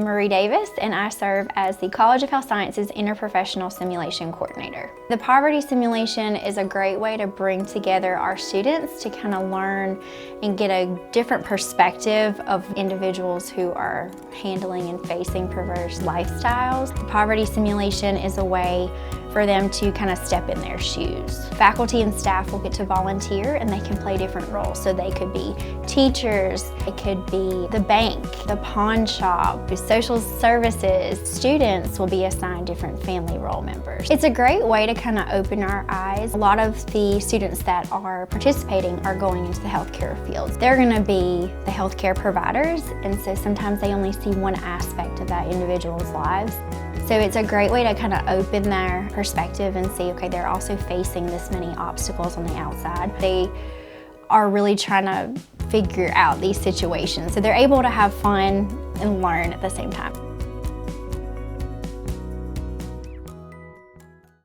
am Marie Davis, and I serve as the College of Health Sciences Interprofessional Simulation Coordinator. The poverty simulation is a great way to bring together our students to kind of learn and get a different perspective of individuals who are handling and facing perverse lifestyles. The poverty simulation is a way for them to kind of step in their shoes. Faculty and staff will get to volunteer and they can play different roles. So they could be teachers, it could be the bank, the pawn shop, the social services. Students will be assigned different family role members. It's a great way to kind of open our eyes. A lot of the students that are participating are going into the healthcare fields. They're gonna be the healthcare providers, and so sometimes they only see one aspect of that individual's lives. So it's a great way to kind of open their perspective and see, okay, they're also facing this many obstacles on the outside. They are really trying to figure out these situations. So they're able to have fun and learn at the same time.